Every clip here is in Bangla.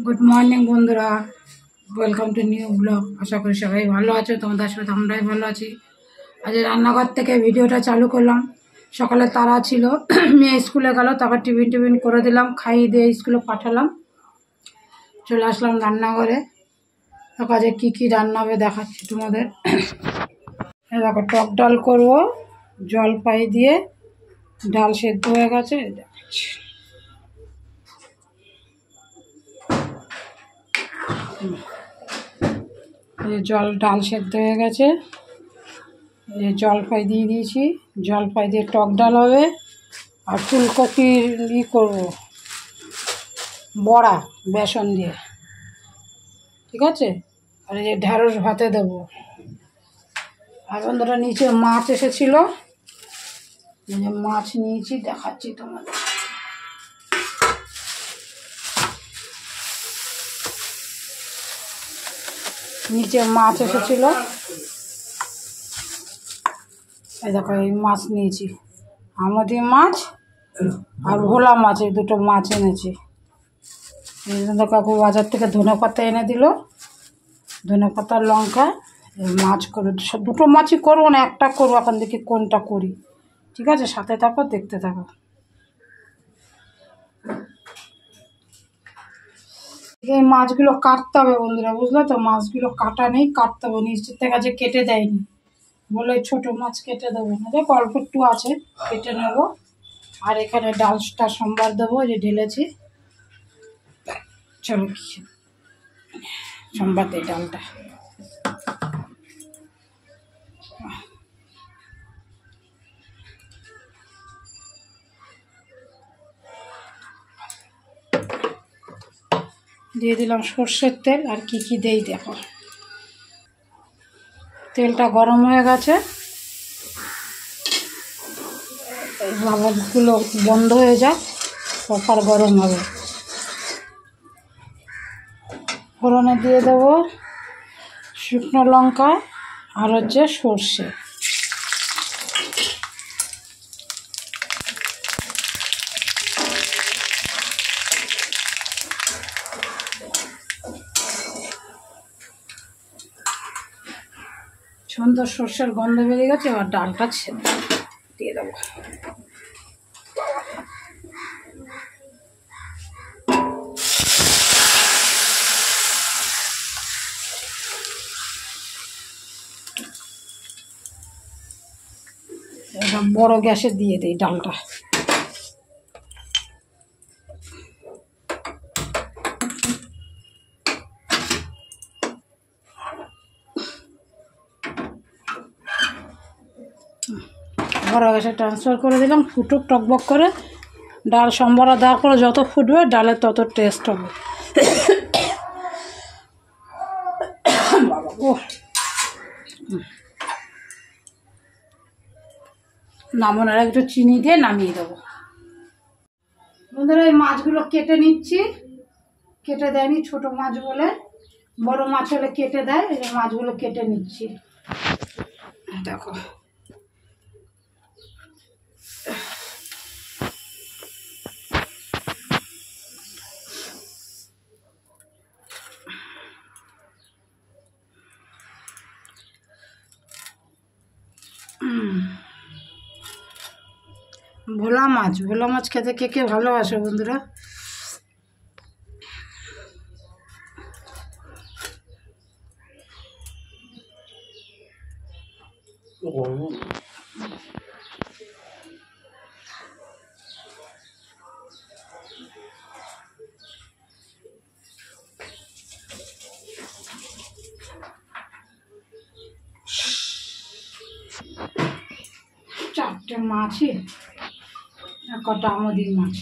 গুড মর্নিং বন্ধুরা, ওয়েলকাম টু নিউ ব্লগ। আশা করি সবাই ভালো আছো, তোমাদের সাথে আমরাই ভালো আছি। আজ রান্নাঘর থেকে ভিডিওটা চালু করলাম। সকালে তারা ছিল, মেয়ে স্কুলে গেল, তারপর টিফিন করে দিলাম, খাইয়ে দিয়ে স্কুলে পাঠালাম। চলে আসলাম রান্নাঘরে। কাজে কী কী রান্না হবে দেখাচ্ছি তোমাদের। দেখো, টক ডাল করবো, জলপাই দিয়ে। ডাল সেদ্ধ হয়ে গেছে, দেখাচ্ছি। ডাল সেদ্ধ হয়ে গেছে, জলপাই দিয়ে দিয়েছি। জলপাই দিয়ে টক ডাল হবে। আর ফুলকপির করবো বড়া, বেসন দিয়ে, ঠিক আছে। আর এই যে ঢ্যাঁড়স ভাতে দেবো। আর বন্ধুরা, নিচে মাছ এসেছিল, মাছ নিয়েছি, দেখাচ্ছি তোমাদের। নিচে মাছ এসেছিল, এই দেখো, এই মাছ নিয়েছি। আমদি মাছ আর ভোলা মাছ, এই দুটো মাছ এনেছি। এই জন্য কাকু বাজার থেকে ধনেপাতা এনে দিল, ধনেপাতা লঙ্কা। মাছ করে দুটো মাছই করবো না, একটা করবো। এখন দেখি কোনটা করি, ঠিক আছে। সাথে থাকো, দেখতে থাকো। এই মাছগুলো কাটতে হবে বন্ধুরা, বুঝলে তো। মাছগুলো কাটা নেই, কাটতে হবে। নিচের থেকে যে কেটে দেয়নি বলে ছোট মাছ কেটে দেবো না, দেখ অল্প একটু আছে, কেটে নেব। আর এখানে ডালটা সম্বার দেবো, যে ঢেলেছি। চলো সম্বার দিই ডালটা। দিয়ে দিলাম সর্ষের তেল। আর কি কি দেই দেখো। তেলটা গরম হয়ে গেছে, বাবলগুলো বন্ধ হয়ে যায়, প্রপার গরম হবে। ফোড়নে দিয়ে দেবো শুকনো লঙ্কা আর হচ্ছে সর্ষে। সুন্দর সর্ষের গন্ধ বেরিয়ে গেছে। এবার ডালটা দিয়ে দেবো। এটা বড় গ্যাসে দিয়ে দিই ডালটা। বড় গ্যাসে ট্রান্সফার করে দিলাম। ফুটুক টকবক করে। ডাল সম্বরা দেওয়ার পরে যত ফুটবে ডালের তত টেস্ট হবে। নামানোর একটু চিনি দিয়ে নামিয়ে দেবো। বন্ধুরা, এই মাছগুলো কেটে নিচ্ছি। কেটে দেয়নি ছোট মাছ বলে, বড় মাছ হলে কেটে দেয়। এই মাছগুলো কেটে নিচ্ছি, দেখো। ভোলা মাছ খেতে কে কে ভালোবাসে বন্ধুরা? চারটে মাছই, কটা আমদি মাছ।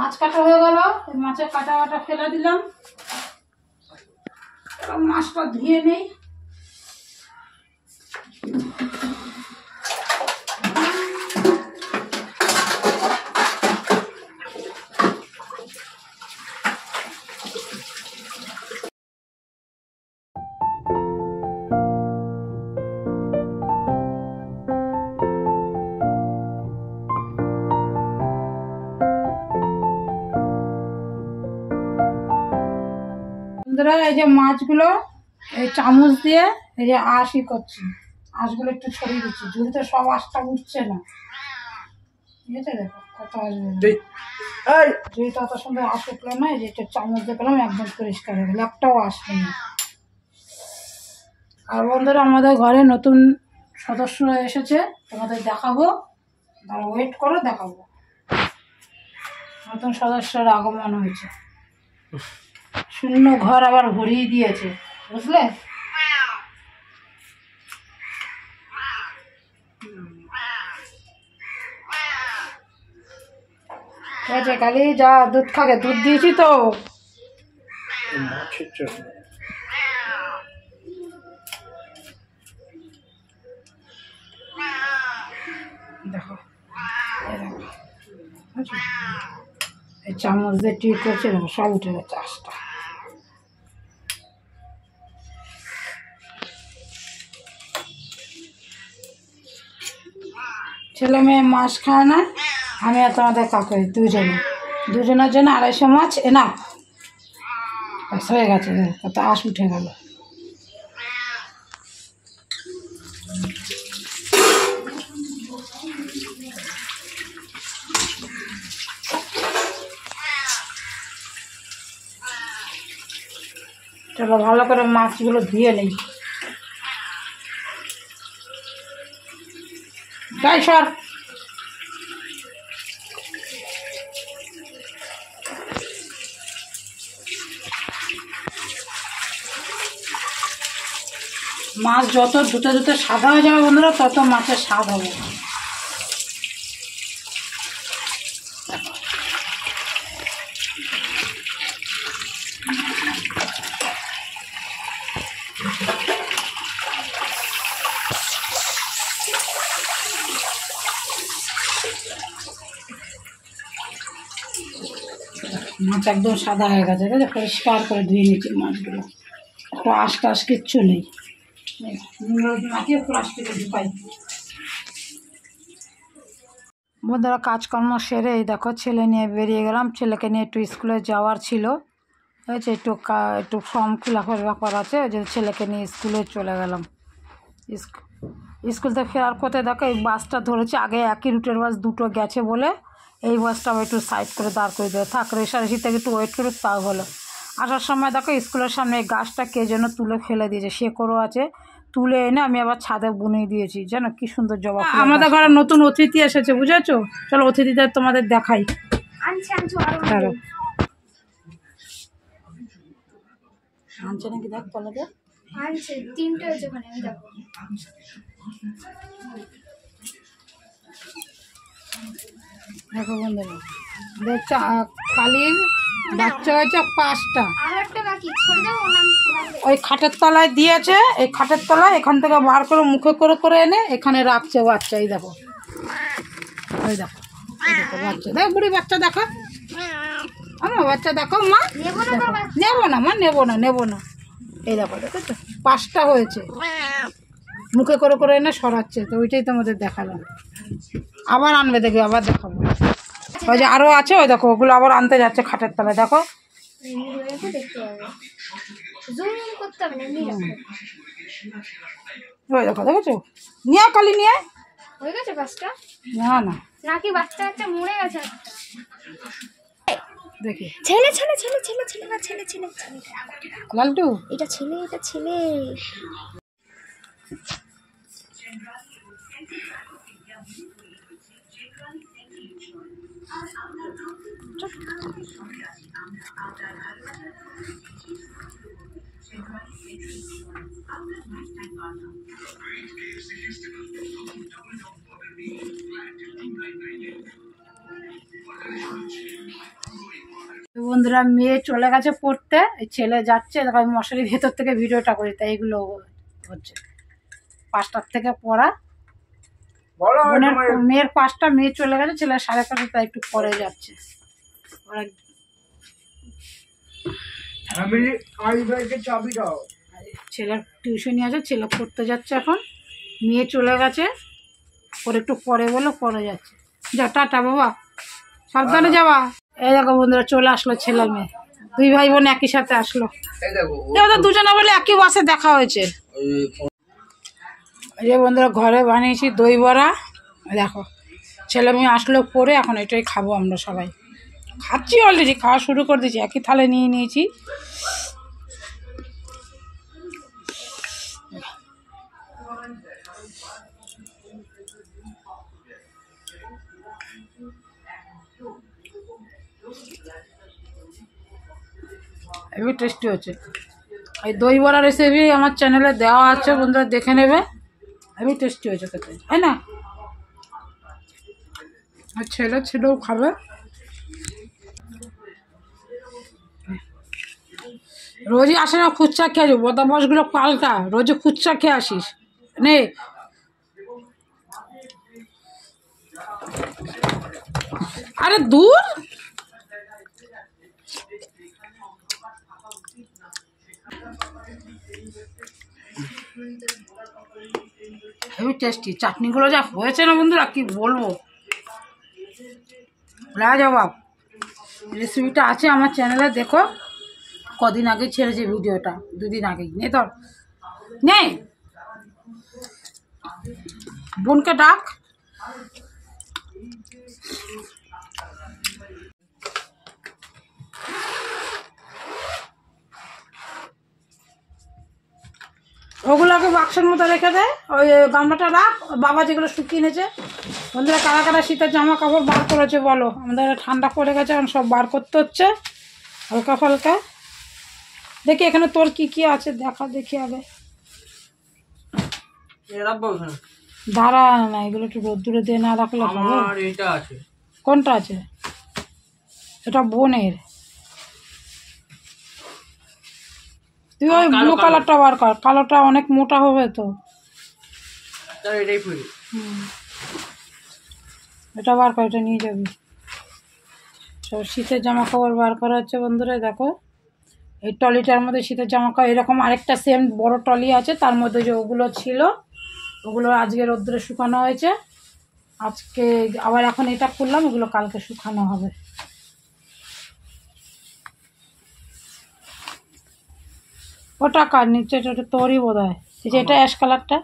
মাছ কাটা হয়ে গেল, মাছের কাটা কাটা ফেলে দিলাম। মাছটা ধুয়ে নেই। বন্ধুরা এই যে মাছগুলো এই চামচ দিয়ে এই যে আঁশই করছি, আঁশগুলো একটু ছড়িয়ে দিচ্ছি, ঝুড়িতে সব আঁশটা উঠছে না, ঠিক আছে? দেখো কত আসবে, ঝুড়িটা অত সুন্দর আঁশ উঠলো না, এই যে একটা চামচ দেখলাম একদম পরিষ্কার হয়ে গেলো, একটাও আসবে না। আর বন্ধুরা আমাদের ঘরে নতুন সদস্য এসেছে, তোমাদের দেখাবো, তারা ওয়েট করো, দেখাবো। নতুন সদস্যের আগমন হয়েছে, শূন্য ঘর আবার ভরিয়ে দিয়েছে, বুঝলে? ঠিক আছে, কালি যা দুধ খাবে, দুধ দিয়েছি তো। দেখো এই চামচ দিয়ে ঠিক করছে, দেখো সব উঠে যাচ্ছে আঁশটা। ছেলে মেয়ে মাছ খায় না, আমি আর তোমাদের কাকুই দুজনের জন্য 250 মাছ এনাফ হয়ে গেছে, কত আঁশ উঠে গেল। চলো ভালো করে মাছগুলো ধুয়ে নিই। যাই সর, মাছ যত ধুতে ধুতে সাদা হয়ে যাবে বন্ধুরা, তত মাছের স্বাদ হবে। মাছ একদম সাদা হয়ে গেছে, ঠিক আছে? পরিষ্কার করে ধুয়ে নিচ্ছি মাছগুলো, একটু আঁশ টাশ কিচ্ছু নেই। প্লাস্টিকে ঢুকাই। বন্ধুরা কাজকর্ম সেরে এই দেখো ছেলে নিয়ে বেরিয়ে গেলাম, ছেলেকে নিয়ে একটু স্কুলে যাওয়ার ছিল, হয়েছে একটু ফর্ম ফিল আপের ব্যাপার আছে, ওই যে ছেলেকে নিয়ে স্কুলে চলে গেলাম। স্কুল থেকে ফেরার পথে দেখো এই বাসটা ধরেছে, আগে একই রুটের বাস দুটো গেছে বলে এই বাসটাও একটু সাইড করে দাঁড় করে দেবে, থাক রেশারেশি থেকে একটু ওয়েট করুক, তাও হলো। আসার সময় দেখো স্কুলের সামনে এই গাছটা কে যেন তুলে ফেলে দিয়েছে, শেকড়ও আছে, তুলে এনে আমি আবার ছাদে বুনিয়ে দিয়েছি, জানো কি সুন্দর জবা। আমাদের ঘরে নতুন অতিথি এসেছে, বুঝেছো? চলো অতিথিদের তোমাদের দেখাই। আনছে নাকি দেখ, বলো তো। আনছে, 3টে হয়েছে ওখানে, আমি দেখো। দেখো বন্ধুরা, দেখছো কালির বাচ্চা হয়েছে 5টা। ওই খাটের তলায় দিয়েছে, এই খাটের তলায় এখান থেকে বার করে মুখে করে করে এনে এখানে রাখছে বাচ্চা। এই দেখো, ওই দেখো, বাচ্চা দেখো, বুড়ি বাচ্চা দেখো, আমার বাচ্চা দেখো। মা নেবো না, মা নেবো না। এই দেখো, দেখো 5টা হয়েছে, মুখে করে করে এনে সরাচ্ছে, তো ওইটাই তোমাদের দেখালাম। আবার আনবে, দেখবে আবার দেখাবো। ওই যে আরও আছে, ওই দেখো ওগুলো আবার আনতে যাচ্ছে খাটের তলায়, দেখো। ওই দেখো, দেখেছো? নিয়ে কালি নিয়ে হয়ে গেছে বাসটা? না না, নাকি বাচ্চা একটা মরে গেছে। দেখি ছেলে ছেলে ছেলে ছেলে ছেলে না ছেলে ছেলে ছেলে লালটু, এটা ছেলে, এটা ছেলে। বন্ধুরা মেয়ে চলে গেছে পড়তে, এই ছেলে যাচ্ছে, দেখো আমি মশারির ভেতর থেকে ভিডিওটা করি, তাই এগুলো হচ্ছে। 5টার থেকে পড়া, মেয়ের 5টা, মেয়ে চলে গেছে, ছেলে 5:30, তাই একটু পরে যাচ্ছে ওরা। ছেলের টিউশনি আছে, ছেলে পড়তে যাচ্ছে এখন, মেয়ে চলে গেছে, ওর একটু পরে বলো পরে যাচ্ছে। যা টাটা বাবা, সাবধানে যাওয়া। এই দেখো বন্ধুরা চলে আসলো ছেলে মেয়ে, 2 ভাই বোন একই সাথে আসলো। ওদের দুজনে বলে একই বাসে দেখা হয়েছে। এই যে বন্ধুরা ঘরে বানিয়েছি দই বড়া, দেখো ছেলে মেয়ে আসলো পরে, এখন এটাই খাবো আমরা সবাই। খাচ্ছি অলরেডি, খাওয়া শুরু করে দিয়েছি, একই থালে নিয়ে নিয়েছি। হেভি টেস্টি হচ্ছে। এই দই বড়া রেসিপি আমার চ্যানেলে দেওয়া আছে, বন্ধুরা দেখে নেবে। হেভি টেস্টি হয়েছে খেতে, তাই না? আর ছেলেও খাবে। রোজই আসে না ফুচকা খেয়ে আসবো, বদমাশগুলো পাল্টা, রোজই ফুচকা খেয়ে আসিস নে। আরে দূর, হেভি টেস্টি। চাটনিগুলো যা হয়েছে না বন্ধুরা, কি বলবো, লাজবাব। রেসিপিটা আছে আমার চ্যানেলে, দেখো কদিন আগে ছেড়েছে ভিডিওটা, 2 দিন আগেই। নে তোর নে, বোনকে ডাক। ওগুলোকে বাক্সের মতো রেখে দেয়, ওই গামলাটা রাখ, বাবা যেগুলো শুকিয়ে নিয়েছে। বন্ধুরা কারা কারা শীতের জামা কাপড় বার করেছে বলো, আমাদের ঠান্ডা পড়ে গেছে, এখন সব বার করতে হচ্ছে হালকা ফালকা। দেখি এখানে তোর কি কি আছে দেখা, দেখি আগে। দাঁড়া না, এগুলো একটু রোদ্দুরে দিয়ে না রাখলে হবে। কোনটা আছে? এটা বোনের। তুই ওই ব্লু কালারটা বার কর, কালোটা অনেক মোটা হবে তো। এটা বার কর, এটা নিয়ে যাবি। সব শীতের জামা কাপড় বার করা হচ্ছে বন্ধুরা। দেখো এই টলিটার মধ্যে শীতের জামা কাপড়, এরকম আরেকটা সেম বড় টলি আছে, তার মধ্যে যে ওগুলো ছিল, ওগুলো আজকে রোদ্দুরে শুকানো হয়েছে। আজকে আবার এখন এটা খুললাম, এগুলো কালকে শুকানো হবে। ওটা কার নিচে, ওটা তোরই বোধ হয়। এই যে এটা অ্যাশ কালারটা,